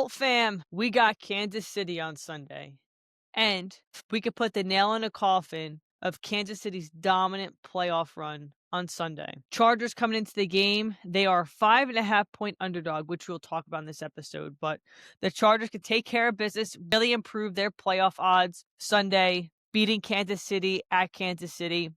Well, fam, we got Kansas City on Sunday, and we could put the nail in the coffin of Kansas City's dominant playoff run on Sunday. Chargers coming into the game, they are 5.5-point underdog, which we'll talk about in this episode. But the Chargers could take care of business, really improve their playoff odds Sunday, beating Kansas City at Kansas City.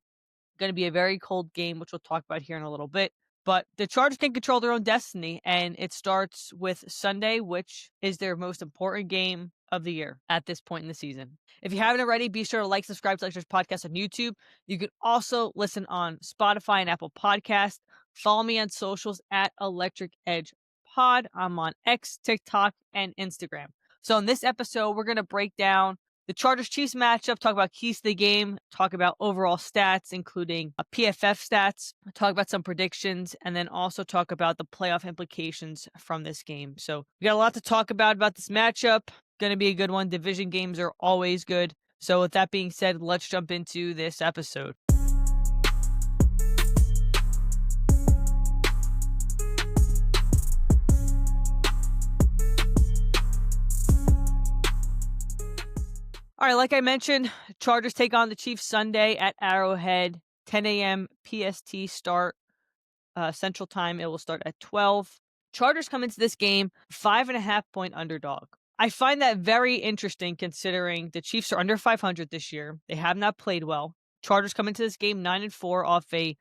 Going to be a very cold game, which we'll talk about here in a little bit. But the Chargers can control their own destiny, and it starts with Sunday, which is their most important game of the year at this point in the season. If you haven't already, be sure to like, subscribe to Lectures Podcast on YouTube. You can also listen on Spotify and Apple Podcasts. Follow me on socials at Electric Edge Pod. I'm on X, TikTok, and Instagram. So in this episode, we're going to break down the Chargers-Chiefs matchup, talk about keys to the game, talk about overall stats, including PFF stats, talk about some predictions, and then also talk about the playoff implications from this game. So we got a lot to talk about this matchup. Going to be a good one. Division games are always good. So with that being said, let's jump into this episode. All right, like I mentioned, Chargers take on the Chiefs Sunday at Arrowhead, 10 a.m. PST start, Central Time. It will start at 12. Chargers come into this game 5.5-point underdog. I find that very interesting considering the Chiefs are under 500 this year. They have not played well. Chargers come into this game 9-4 off a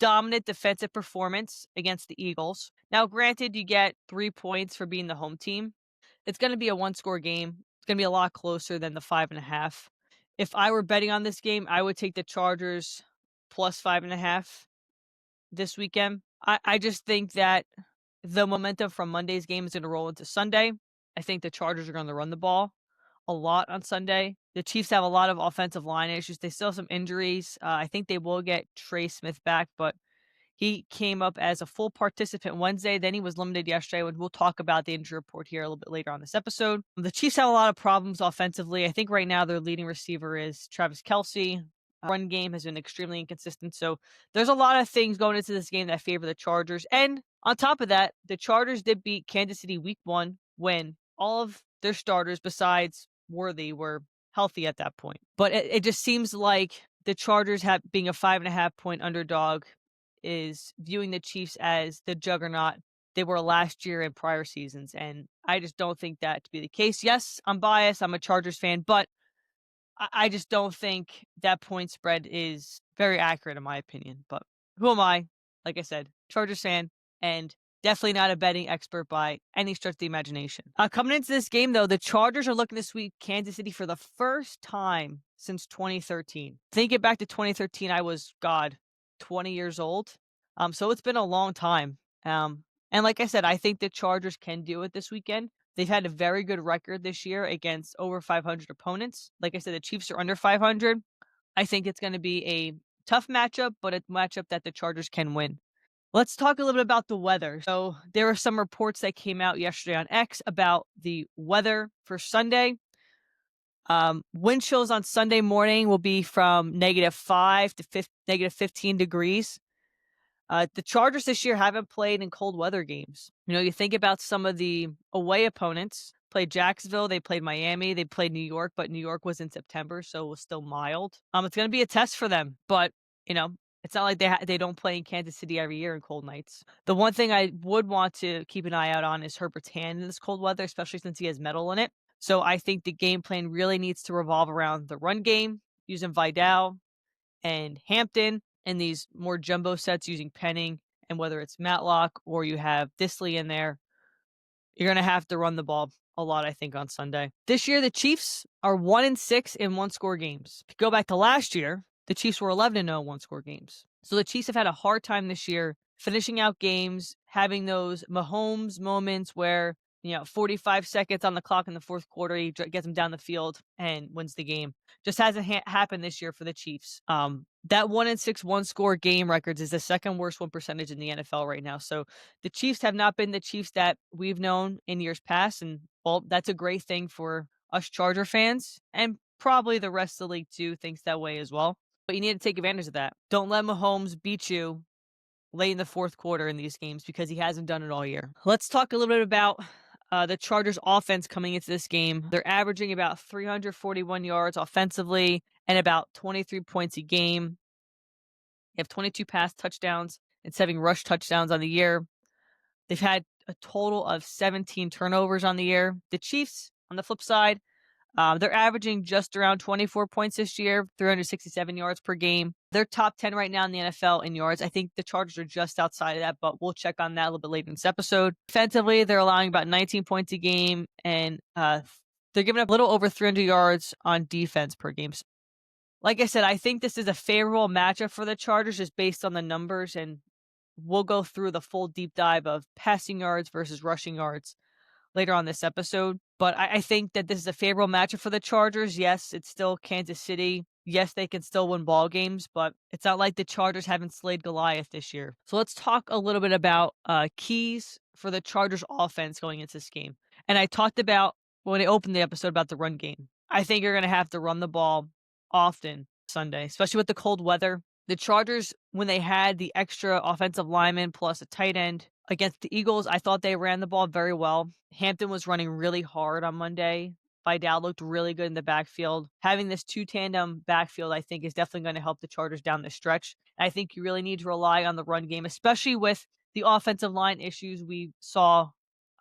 dominant defensive performance against the Eagles. Now, granted, you get 3 points for being the home team. It's going to be a one-score game. It's going to be a lot closer than the 5.5. If I were betting on this game, I would take the Chargers plus 5.5 this weekend. I just think that the momentum from Monday's game is going to roll into Sunday. I think the Chargers are going to run the ball a lot on Sunday. The Chiefs have a lot of offensive line issues. They still have some injuries. I think they will get Trey Smith back, but he came up as a full participant Wednesday. Then he was limited yesterday. We'll talk about the injury report here a little bit later on this episode. The Chiefs have a lot of problems offensively. I think right now their leading receiver is Travis Kelce. Run game has been extremely inconsistent. So there's a lot of things going into this game that favor the Chargers. And on top of that, the Chargers did beat Kansas City week 1 when all of their starters besides Worthy were healthy at that point. But it just seems like the Chargers being a 5.5-point underdog is viewing the Chiefs as the juggernaut they were last year and prior seasons. And I just don't think that to be the case. Yes, I'm biased. I'm a Chargers fan, but I just don't think that point spread is very accurate in my opinion. But who am I? Like I said, Chargers fan, and definitely not a betting expert by any stretch of the imagination. Coming into this game, though, the Chargers are looking to sweep Kansas City for the first time since 2013. Thinking back to 2013, I was, 20 years old. So it's been a long time. And like I said, I think the Chargers can do it this weekend. They've had a very good record this year against over 500 opponents. Like I said, the Chiefs are under 500. I think it's going to be a tough matchup, but a matchup that the Chargers can win. Let's talk a little bit about the weather. So there are some reports that came out yesterday on X about the weather for Sunday. Wind chills on Sunday morning will be from -5 to -15 degrees. The Chargers this year haven't played in cold weather games. You think about some of the away opponents. Played Jacksonville, they played Miami, they played New York, but New York was in September, so it was still mild. It's going to be a test for them, but it's not like they don't play in Kansas City every year in cold nights. The one thing I would want to keep an eye out on is Herbert's hand in this cold weather, especially since he has metal in it. So I think the game plan really needs to revolve around the run game, using Vidal and Hampton, and these more jumbo sets using Penning, and whether it's Matlock or you have Disley in there, you're going to have to run the ball a lot, I think, on Sunday. This year, the Chiefs are 1-6 in one-score games. If you go back to last year, the Chiefs were 11-0 one-score games. So the Chiefs have had a hard time this year finishing out games, having those Mahomes moments where 45 seconds on the clock in the fourth quarter, he gets them down the field and wins the game. Just hasn't happened this year for the Chiefs. That 1-6 one-score game records is the second worst win percentage in the NFL right now. So the Chiefs have not been the Chiefs that we've known in years past, and well, that's a great thing for us Charger fans, and probably the rest of the league too thinks that way as well. But you need to take advantage of that. Don't let Mahomes beat you late in the fourth quarter in these games because he hasn't done it all year. Let's talk a little bit about The Chargers offense coming into this game, they're averaging about 341 yards offensively and about 23 points a game. They have 22 pass touchdowns and 7 rush touchdowns on the year. They've had a total of 17 turnovers on the year. The Chiefs, on the flip side, they're averaging just around 24 points this year, 367 yards per game. They're top 10 right now in the NFL in yards. I think the Chargers are just outside of that, but we'll check on that a little bit later in this episode. Defensively, they're allowing about 19 points a game, and they're giving up a little over 300 yards on defense per game. Like I said, I think this is a favorable matchup for the Chargers just based on the numbers, and we'll go through the full deep dive of passing yards versus rushing yards later on this episode. But I think that this is a favorable matchup for the Chargers. Yes, it's still Kansas City. Yes, they can still win ball games, but it's not like the Chargers haven't slayed Goliath this year. So let's talk a little bit about keys for the Chargers offense going into this game. And I talked about when I opened the episode about the run game. I think you're going to have to run the ball often Sunday, especially with the cold weather. The Chargers, when they had the extra offensive lineman plus a tight end against the Eagles, I thought they ran the ball very well. Hampton was running really hard on Monday. Vidal looked really good in the backfield. Having this 2-tandem backfield, I think, is definitely going to help the Chargers down the stretch. And I think you really need to rely on the run game, especially with the offensive line issues we saw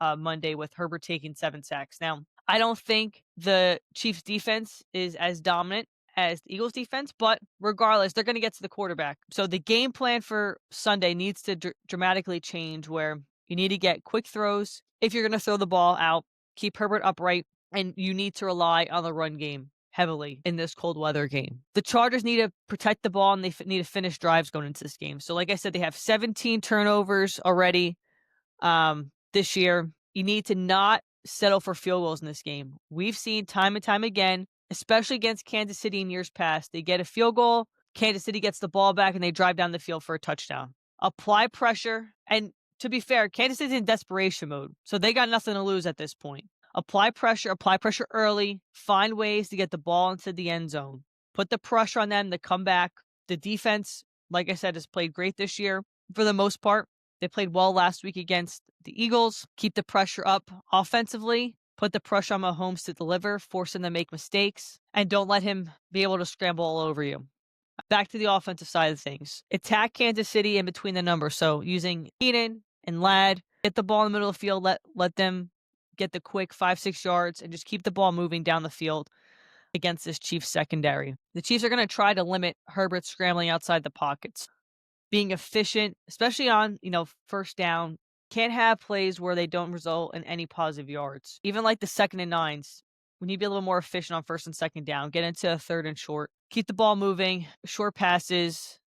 Monday with Herbert taking 7 sacks. Now, I don't think the Chiefs' defense is as dominant as the Eagles defense, but regardless, they're going to get to the quarterback. So the game plan for Sunday needs to dramatically change where you need to get quick throws. If you're going to throw the ball out, keep Herbert upright, and you need to rely on the run game heavily in this cold weather game. The Chargers need to protect the ball, and they need to finish drives going into this game. So like I said, they have 17 turnovers already this year. You need to not settle for field goals in this game. We've seen time and time again, especially against Kansas City in years past, they get a field goal, Kansas City gets the ball back, and they drive down the field for a touchdown. Apply pressure, and to be fair, Kansas City's in desperation mode, so they got nothing to lose at this point. Apply pressure early, find ways to get the ball into the end zone. Put the pressure on them to come back. The defense, like I said, has played great this year for the most part. They played well last week against the Eagles. Keep the pressure up offensively. Put the pressure on Mahomes to deliver, force him to make mistakes, and don't let him be able to scramble all over you. Back to the offensive side of things. Attack Kansas City in between the numbers. So using Eden and Ladd, get the ball in the middle of the field, let them get the quick 5-6 yards, and just keep the ball moving down the field against this Chiefs secondary. The Chiefs are going to try to limit Herbert scrambling outside the pockets. Being efficient, especially on, first down, can't have plays where they don't result in any positive yards. Even like the 2nd and 9s, we need to be a little more efficient on 1st and 2nd down. Get into a 3rd and short. Keep the ball moving. Short passes.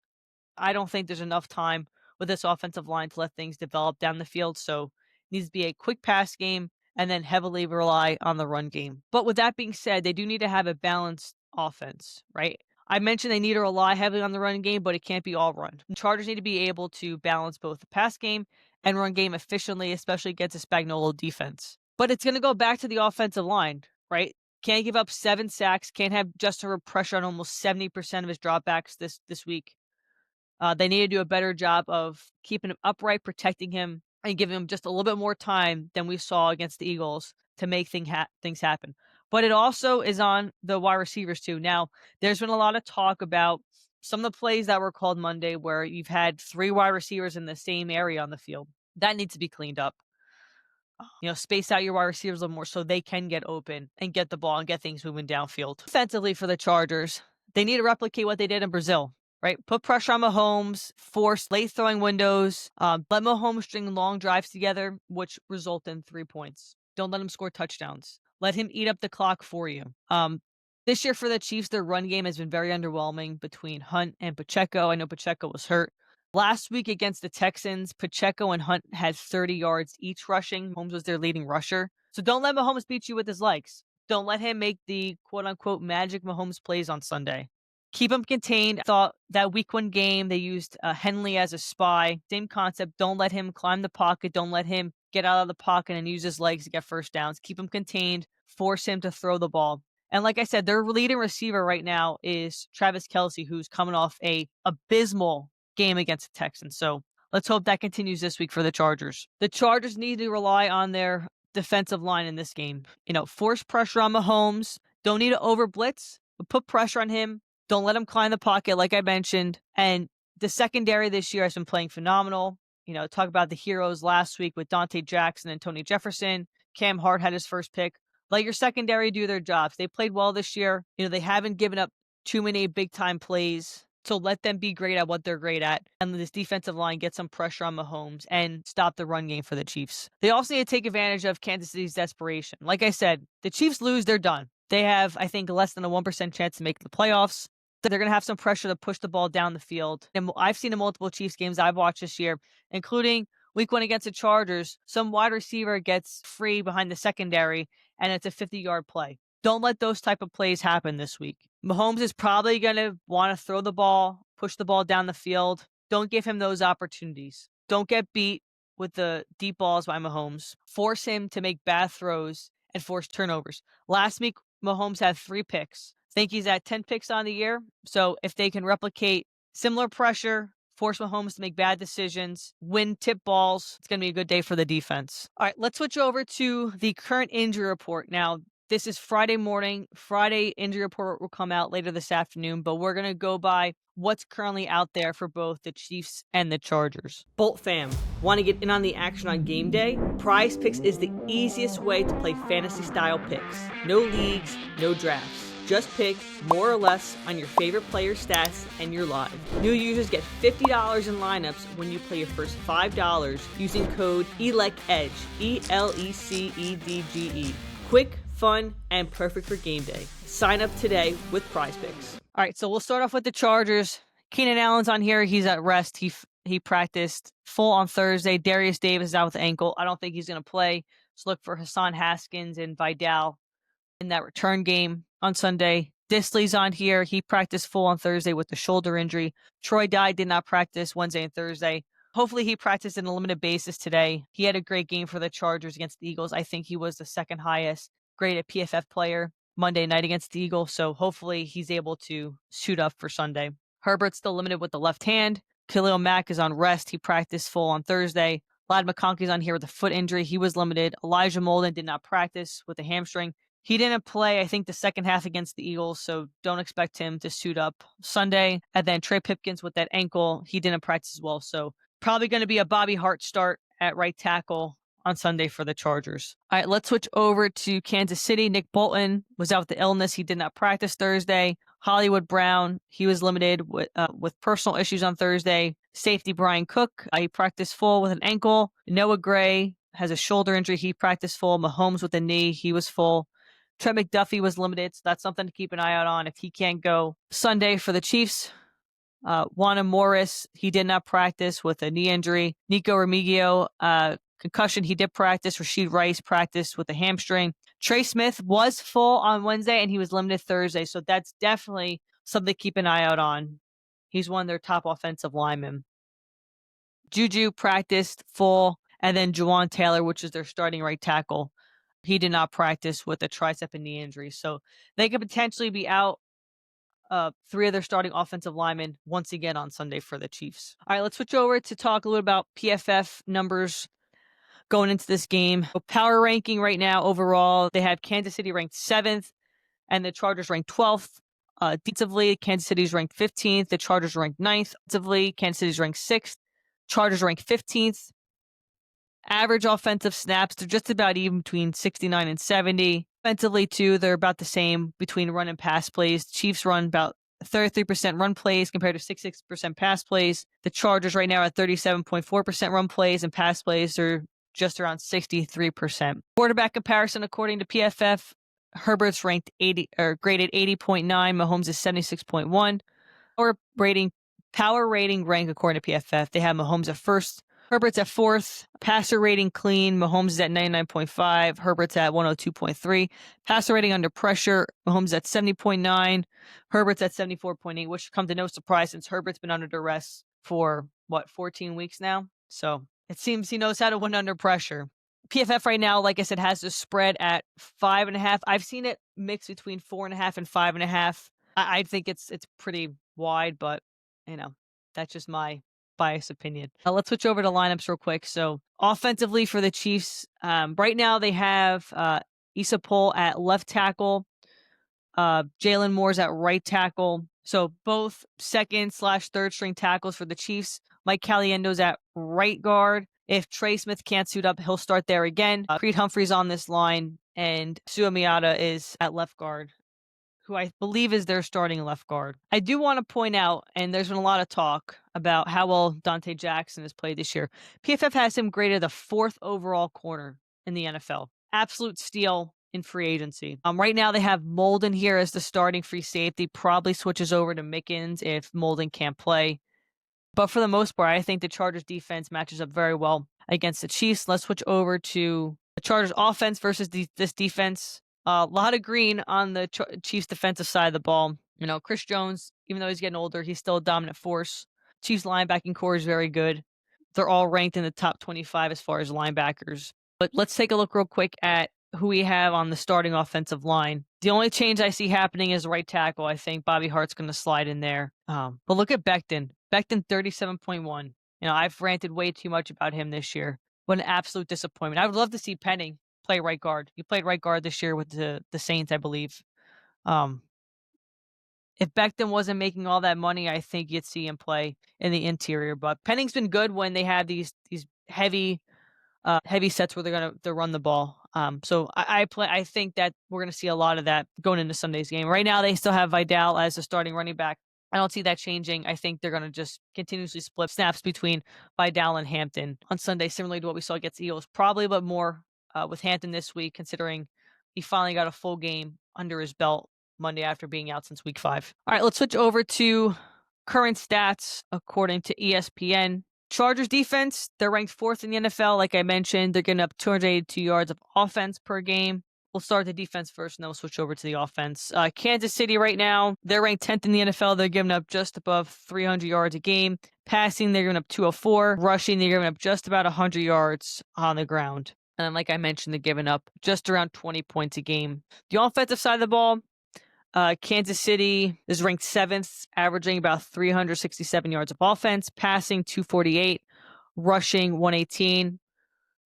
I don't think there's enough time with this offensive line to let things develop down the field. So it needs to be a quick pass game and then heavily rely on the run game. But with that being said, they do need to have a balanced offense, right? I mentioned they need to rely heavily on the run game, but it can't be all run. The Chargers need to be able to balance both the pass game and run game efficiently, especially against a Spagnuolo defense. But it's going to go back to the offensive line, right? Can't give up 7 sacks. Can't have Justin Herbert pressure on almost 70% of his dropbacks this week. They need to do a better job of keeping him upright, protecting him, and giving him just a little bit more time than we saw against the Eagles to make things happen. But it also is on the wide receivers too. Now, there's been a lot of talk about some of the plays that were called Monday where you've had 3 wide receivers in the same area on the field. That needs to be cleaned up. Space out your wide receivers a little more so they can get open and get the ball and get things moving downfield. Defensively for the Chargers, they need to replicate what they did in Brazil, right? Put pressure on Mahomes, force late throwing windows, let Mahomes string long drives together, which result in 3 points. Don't let him score touchdowns. Let him eat up the clock for you. This year for the Chiefs, their run game has been very underwhelming between Hunt and Pacheco. I know Pacheco was hurt. Last week against the Texans, Pacheco and Hunt had 30 yards each rushing. Mahomes was their leading rusher. So don't let Mahomes beat you with his legs. Don't let him make the quote-unquote magic Mahomes plays on Sunday. Keep him contained. I thought that week 1 game, they used Henley as a spy. Same concept. Don't let him climb the pocket. Don't let him get out of the pocket and use his legs to get first downs. Keep him contained. Force him to throw the ball. And like I said, their leading receiver right now is Travis Kelce, who's coming off a abysmal game against the Texans. So let's hope that continues this week for the Chargers. The Chargers need to rely on their defensive line in this game. Force pressure on Mahomes. Don't need to over blitz, but put pressure on him. Don't let him climb the pocket, like I mentioned. And the secondary this year has been playing phenomenal. Talk about the heroes last week with Dante Jackson and Tony Jefferson. Cam Hart had his first pick. Let your secondary do their jobs. They played well this year. They haven't given up too many big-time plays. So let them be great at what they're great at. And this defensive line get some pressure on Mahomes and stop the run game for the Chiefs. They also need to take advantage of Kansas City's desperation. Like I said, the Chiefs lose, they're done. They have, I think, less than a 1% chance to make the playoffs. They're going to have some pressure to push the ball down the field. And I've seen in multiple Chiefs games I've watched this year, including week 1 against the Chargers, some wide receiver gets free behind the secondary, and it's a 50-yard play. Don't let those type of plays happen this week. Mahomes is probably going to want to throw the ball, push the ball down the field. Don't give him those opportunities. Don't get beat with the deep balls by Mahomes. Force him to make bad throws and force turnovers. Last week, Mahomes had 3 picks. I think he's at 10 picks on the year. So if they can replicate similar pressure, force Mahomes to make bad decisions, win tip balls, it's going to be a good day for the defense. All right, let's switch over to the current injury report. Now, this is Friday morning. Friday injury report will come out later this afternoon, but we're going to go by what's currently out there for both the Chiefs and the Chargers. Bolt fam, want to get in on the action on game day? Prize Picks is the easiest way to play fantasy style picks. No leagues, no drafts. Just pick more or less on your favorite player's stats and you're live. New users get $50 in lineups when you play your first $5 using code ELECEDGE, ELECEDGE. Quick, fun, and perfect for game day. Sign up today with Prize Picks. All right, so we'll start off with the Chargers. Keenan Allen's on here. He's at rest. He practiced full on Thursday. Darius Davis is out with the ankle. I don't think he's going to play. So look for Hassan Haskins and Vidal in that return game on Sunday. Disley's on here. He practiced full on Thursday with the shoulder injury. Troy Dye did not practice Wednesday and Thursday. Hopefully he practiced in a limited basis today. He had a great game for the Chargers against the Eagles. I think he was the second highest graded PFF player Monday night against the Eagles. So hopefully he's able to suit up for Sunday. Herbert's still limited with the left hand. Khalil Mack is on rest. He practiced full on Thursday. Ladd McConkey's on here with a foot injury. He was limited. Elijah Molden did not practice with a hamstring. He didn't play, I think, the second half against the Eagles, so don't expect him to suit up Sunday. And then Trey Pipkins with that ankle, he didn't practice as well. So probably going to be a Bobby Hart start at right tackle on Sunday for the Chargers. All right, let's switch over to Kansas City. Nick Bolton was out with the illness. He did not practice Thursday. Hollywood Brown, he was limited with personal issues on Thursday. Safety Brian Cook, he practiced full with an ankle. Noah Gray has a shoulder injury. He practiced full. Mahomes with a knee. He was full. Trent McDuffie was limited, so that's something to keep an eye out on if he can't go Sunday for the Chiefs. Juana Morris, he did not practice with a knee injury. Nico Remigio, concussion, he did practice. Rashid Rice practiced with a hamstring. Trey Smith was full on Wednesday, and he was limited Thursday, so that's definitely something to keep an eye out on. He's one of their top offensive linemen. Juju practiced full, and then Juwan Taylor, which is their starting right tackle, he did not practice with a tricep and knee injury. So they could potentially be out 3 of their starting offensive linemen once again on Sunday for the Chiefs. All right, let's switch over to talk a little about PFF numbers going into this game. So power ranking right now overall, they have Kansas City ranked 7th and the Chargers ranked 12th. Defensively, Kansas City's ranked 15th. The Chargers ranked 9th. Defensively, Kansas City's ranked 6th. Chargers ranked 15th. Average offensive snaps, they're just about even between 69 and 70. Offensively, too, they're about the same between run and pass plays. Chiefs run about 33% run plays compared to 66% pass plays. The Chargers right now are at 37.4% run plays, and pass plays are just around 63%. Quarterback comparison, according to PFF, Herbert's ranked 80 or graded 80.9. Mahomes is 76.1. Power rating rank according to PFF, they have Mahomes at first. Herbert's at 4th. Passer rating clean. Mahomes is at 99.5. Herbert's at 102.3. Passer rating under pressure. Mahomes at 70.9. Herbert's at 74.8, which should come to no surprise since Herbert's been under duress for, 14 weeks now? So it seems he knows how to win under pressure. PFF right now, like I said, has the spread at 5.5. I've seen it mix between 4.5 and 5.5. I think it's pretty wide, but, that's just my biased opinion. Let's switch over to lineups real quick. So offensively for the Chiefs, right now they have 𝐸𝐵𝐠𝐵𝐽 at left tackle, Jalen Moore's at right tackle. So both second/third string tackles for the Chiefs. Mike Caliendo's at right guard. If Trey Smith can't suit up, he'll start there again. Creed Humphrey's on this line, and Sua Miata is at left guard, who I believe is their starting left guard. I do want to point out, and there's been a lot of talk about how well Donte Jackson has played this year. PFF has him graded the 4th overall corner in the NFL. Absolute steal in free agency. Right now they have Molden here as the starting free safety. Probably switches over to Mickens if Molden can't play. But for the most part, I think the Chargers defense matches up very well against the Chiefs. Let's switch over to the Chargers offense versus this defense. A lot of green on the Chiefs defensive side of the ball. You know, Chris Jones, even though he's getting older, he's still a dominant force. Chiefs linebacking core is very good. They're all ranked in the top 25 as far as linebackers. But let's take a look real quick at who we have on the starting offensive line. The only change I see happening is right tackle. I think Bobby Hart's going to slide in there. But look at Becton. Becton 37.1. You know, I've ranted way too much about him this year. What an absolute disappointment. I would love to see Penning play right guard. He played right guard this year with the Saints, I believe. If Becton wasn't making all that money, I think you'd see him play in the interior. But Penning's been good when they have these heavy sets where they're gonna run the ball. So I think that we're gonna see a lot of that going into Sunday's game. Right now, they still have Vidal as the starting running back. I don't see that changing. I think they're gonna just continuously split snaps between Vidal and Hampton on Sunday, similarly to what we saw against the Eagles. Probably a bit more with Hampton this week, considering he finally got a full game under his belt Monday after being out since week 5. All right, let's switch over to current stats according to ESPN. Chargers defense, they're ranked 4th in the NFL. Like I mentioned, they're getting up 282 yards of offense per game. We'll start the defense first, and then we'll switch over to the offense. Kansas City right now, they're ranked 10th in the NFL. They're giving up just above 300 yards a game. Passing, they're giving up 204. Rushing, they're giving up just about 100 yards on the ground. And like I mentioned, they're giving up just around 20 points a game. The offensive side of the ball, Kansas City is ranked 7th, averaging about 367 yards of offense, passing 248, rushing 118.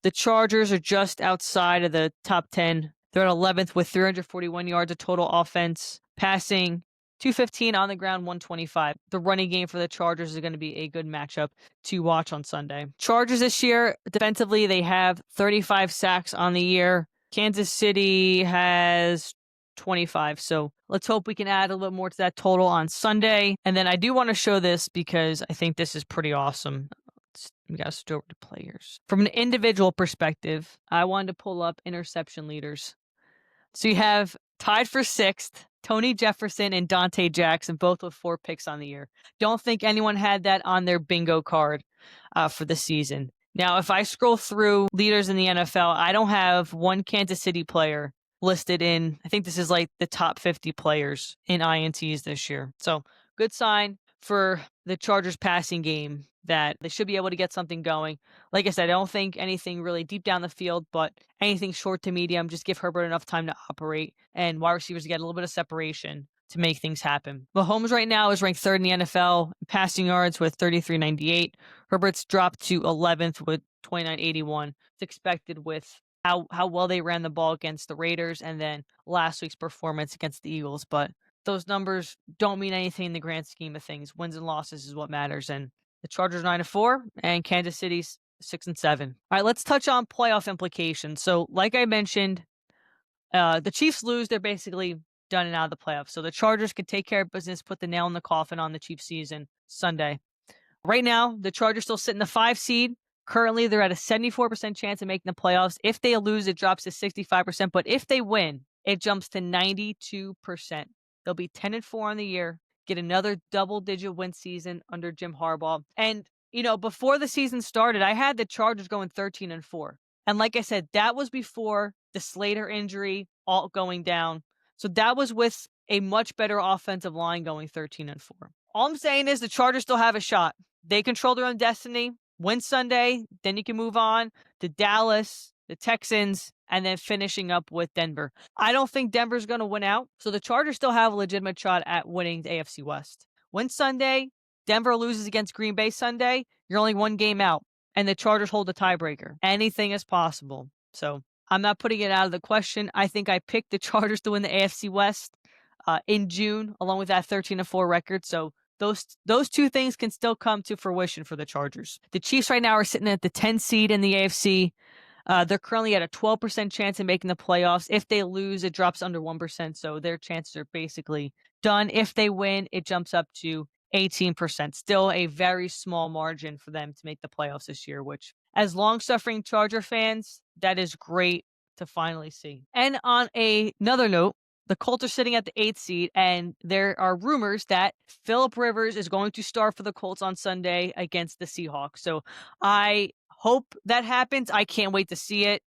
The Chargers are just outside of the top 10. They're at 11th with 341 yards of total offense, passing 215 on the ground, 125. The running game for the Chargers is going to be a good matchup to watch on Sunday. Chargers this year, defensively, they have 35 sacks on the year. Kansas City has 25. So let's hope we can add a little more to that total on Sunday. And then I do want to show this because I think this is pretty awesome. We got to switch over to players. From an individual perspective, I wanted to pull up interception leaders. So you have tied for 6th, Tony Jefferson and Donte Jackson, both with 4 picks on the year. Don't think anyone had that on their bingo card for the season. Now, if I scroll through leaders in the NFL, I don't have one Kansas City player listed in, I think this is like the top 50 players in INTs this year. So good sign for the Chargers passing game that they should be able to get something going. Like I said, I don't think anything really deep down the field, but anything short to medium, just give Herbert enough time to operate and wide receivers to get a little bit of separation to make things happen. Mahomes right now is ranked 3rd in the NFL in passing yards with 33.98. Herbert's dropped to 11th with 29.81. It's expected with how well they ran the ball against the Raiders and then last week's performance against the Eagles. But those numbers don't mean anything in the grand scheme of things. Wins and losses is what matters. And the Chargers 9-4 and Kansas City's 6-7. All right, let's touch on playoff implications. So like I mentioned, the Chiefs lose, they're basically done and out of the playoffs. So the Chargers can take care of business, put the nail in the coffin on the Chiefs season Sunday. Right now, the Chargers still sit in the 5 seed. Currently, they're at a 74% chance of making the playoffs. If they lose, it drops to 65%. But if they win, it jumps to 92%. They'll be 10-4 on the year, get another double-digit win season under Jim Harbaugh. And, you know, before the season started, I had the Chargers going 13-4. And like I said, that was before the Slater injury all going down. So that was with a much better offensive line going 13-4. All I'm saying is the Chargers still have a shot. They control their own destiny. Win Sunday, then you can move on to Dallas, the Texans, and then finishing up with Denver. I don't think Denver's going to win out, so the Chargers still have a legitimate shot at winning the AFC West. Win Sunday, Denver loses against Green Bay Sunday, You're only one game out, and the Chargers hold the tiebreaker. Anything is possible. So I'm not putting it out of the question. I think I picked the Chargers to win the AFC West in June, along with that 13-4 record. So those two things can still come to fruition for the Chargers. The Chiefs right now are sitting at the 10 seed in the AFC. They're currently at a 12% chance of making the playoffs. If they lose, it drops under 1%. So their chances are basically done. If they win, it jumps up to 18%. Still a very small margin for them to make the playoffs this year, which, as long-suffering Charger fans, that is great to finally see. And on another note, the Colts are sitting at the 8th seed, and there are rumors that Phillip Rivers is going to start for the Colts on Sunday against the Seahawks. So I hope that happens. I can't wait to see it.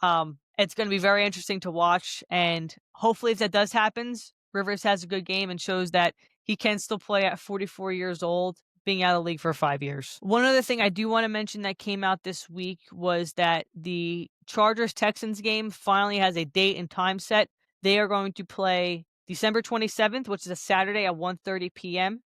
It's going to be very interesting to watch, and hopefully if that does happen, Rivers has a good game and shows that he can still play at 44 years old, being out of the league for 5 years. One other thing I do want to mention that came out this week was that the Chargers-Texans game finally has a date and time set. They are going to play December 27th, which is a Saturday at 1:30 p.m.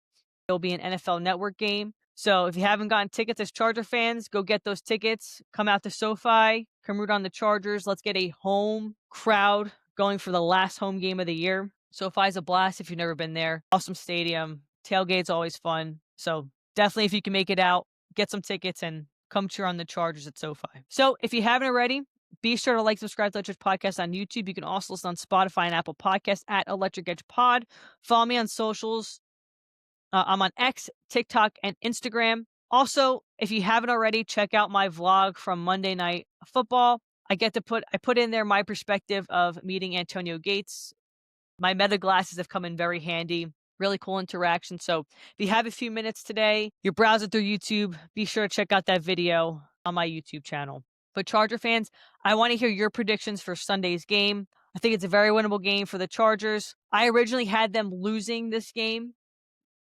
It'll be an NFL Network game. So if you haven't gotten tickets as Charger fans, go get those tickets. Come out to SoFi. Come root on the Chargers. Let's get a home crowd going for the last home game of the year. SoFi's a blast if you've never been there. Awesome stadium. Tailgate's always fun. So definitely if you can make it out, get some tickets and come cheer on the Chargers at SoFi. So if you haven't already, be sure to like, subscribe to Electric Podcast on YouTube. You can also listen on Spotify and Apple Podcasts at Electric Edge Pod. Follow me on socials. I'm on X, TikTok, and Instagram. Also, if you haven't already, check out my vlog from Monday Night Football. I put in there my perspective of meeting Antonio Gates. My Meta glasses have come in very handy. Really cool interaction. So if you have a few minutes today, you're browsing through YouTube, be sure to check out that video on my YouTube channel. But Charger fans, I want to hear your predictions for Sunday's game. I think it's a very winnable game for the Chargers. I originally had them losing this game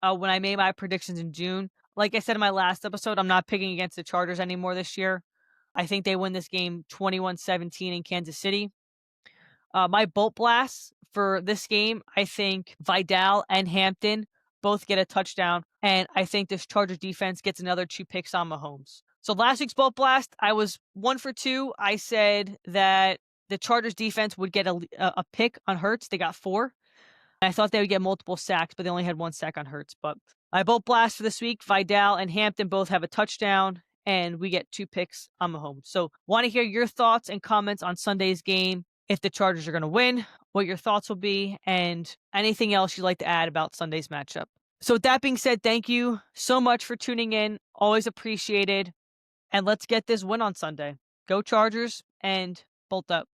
when I made my predictions in June. Like I said in my last episode, I'm not picking against the Chargers anymore this year. I think they win this game 21-17 in Kansas City. My bolt blasts for this game, I think Vidal and Hampton both get a touchdown, and I think this Chargers defense gets another 2 picks on Mahomes. So last week's bolt blast, I was 1 for 2. I said that the Chargers defense would get a pick on Hurts. They got 4. I thought they would get multiple sacks, but they only had 1 sack on Hurts. But my bolt blast for this week, Vidal and Hampton both have a touchdown, and we get 2 picks on Mahomes. So want to hear your thoughts and comments on Sunday's game, if the Chargers are going to win, what your thoughts will be, and anything else you'd like to add about Sunday's matchup. So with that being said, thank you so much for tuning in. Always appreciated. And let's get this win on Sunday. Go Chargers and bolt up.